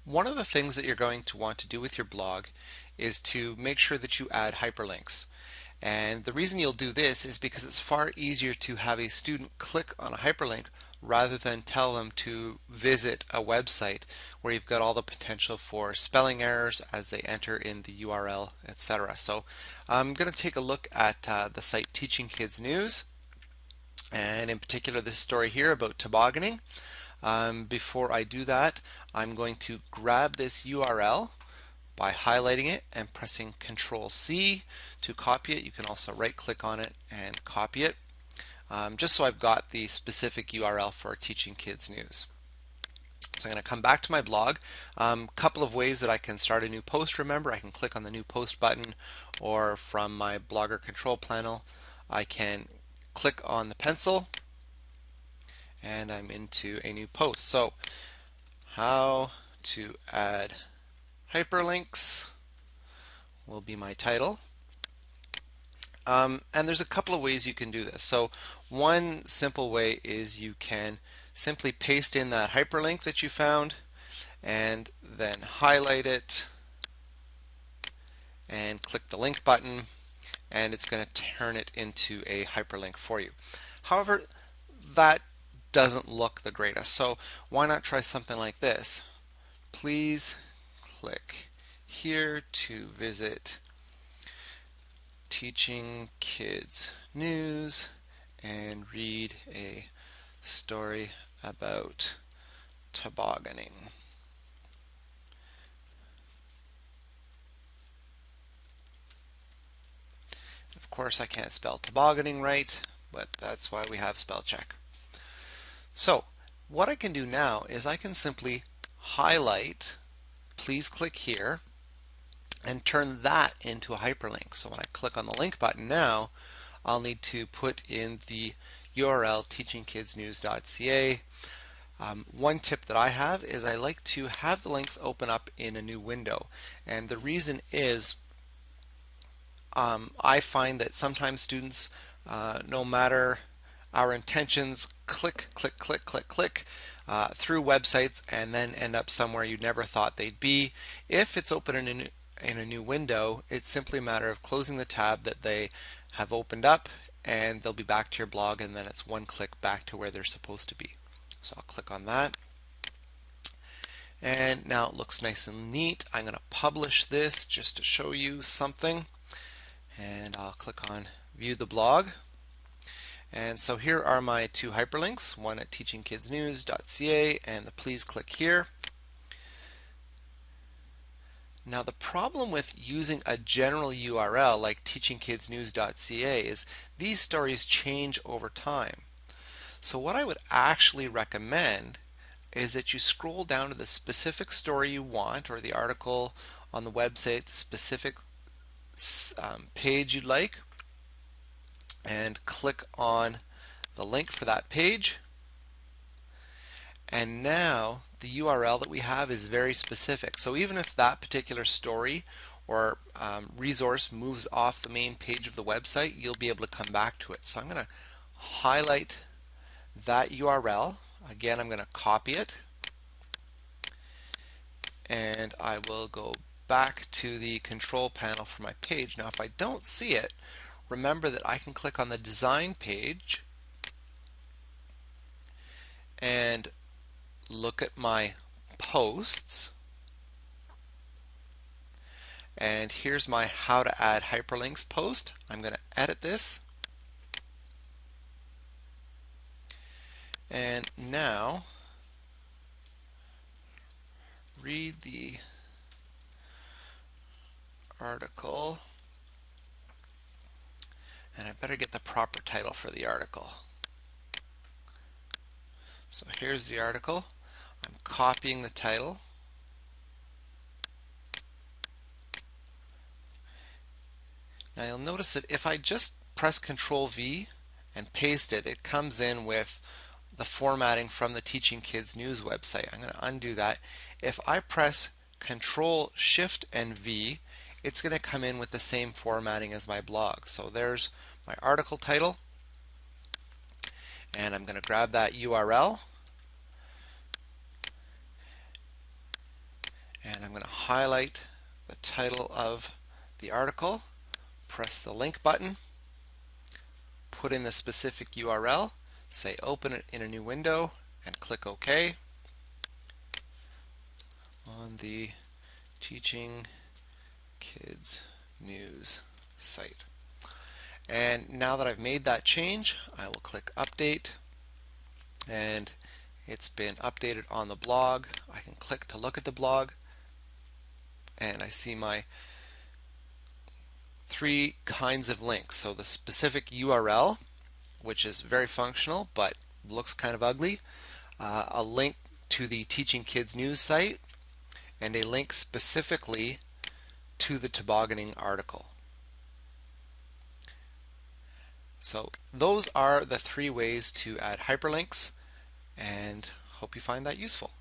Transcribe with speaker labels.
Speaker 1: One of the things that you're going to want to do with your blog is to make sure that you add hyperlinks. And the reason you'll do this is because it's far easier to have a student click on a hyperlink rather than tell them to visit a website where you've got all the potential for spelling errors as they enter in the URL, etc. So I'm going to take a look at the site Teaching Kids News, and in particular this story here about tobogganing. Before I do that, I'm going to grab this URL by highlighting it and pressing Control C to copy it. You can also right click on it and copy it, just so I've got the specific URL for Teaching Kids News. So I'm going to come back to my blog. Couple of ways that I can start a new post. Remember, I can click on the new post button, or from my Blogger control panel I can click on the pencil and I'm into a new post. So how to add hyperlinks will be my title. And there's a couple of ways you can do this. So one simple way is you can simply paste in that hyperlink that you found and then highlight it and click the link button, and it's going to turn it into a hyperlink for you. However, that doesn't look the greatest, so why not try something like this? Please click here to visit Teaching Kids News and read a story about tobogganing. Of course, I can't spell tobogganing right, but that's why we have spell check. So what I can do now is I can simply highlight, please click here, and turn that into a hyperlink. So when I click on the link button now, I'll need to put in the URL teachingkidsnews.ca. One tip that I have is I like to have the links open up in a new window, and the reason is I find that sometimes students, no matter our intentions, click through websites and then end up somewhere you never thought they'd be. If it's open in a new window, it's simply a matter of closing the tab that they have opened up, and they'll be back to your blog, and then it's one click back to where they're supposed to be. So I'll click on that, and now it looks nice and neat. I'm going to publish this just to show you something, and I'll click on View the Blog. And so here are my two hyperlinks, one at teachingkidsnews.ca and the please click here. Now the problem with using a general URL like teachingkidsnews.ca is these stories change over time. So what I would actually recommend is that you scroll down to the specific story you want, or the article on the website, the specific page you'd like, and click on the link for that page. And now the URL that we have is very specific. So even if that particular story or resource moves off the main page of the website, you'll be able to come back to it. So I'm going to highlight that URL. Again, I'm going to copy it, and I will go back to the control panel for my page. Now if I don't see it, remember that I can click on the design page and look at my posts, and here's my how to add hyperlinks post. I'm going to edit this, and now read the article, and I better get the proper title for the article. So here's the article. I'm copying the title, now you'll notice that if I just press Control V and paste it, it comes in with the formatting from the Teaching Kids News website. I'm going to undo that. If I press Control Shift and V, it's going to come in with the same formatting as my blog. So there's my article title, and I'm going to grab that URL And I'm going to highlight the title of the article, press the link button, put in the specific URL, say open it in a new window, and click OK on the Teaching Kids News site. And now that I've made that change, I will click Update, and it's been updated on the blog. I can click to look at the blog, and I see my three kinds of links. So the specific URL, which is very functional but looks kind of ugly, a link to the Teaching Kids News site, and a link specifically to the tobogganing article. So those are the three ways to add hyperlinks, and hope you find that useful.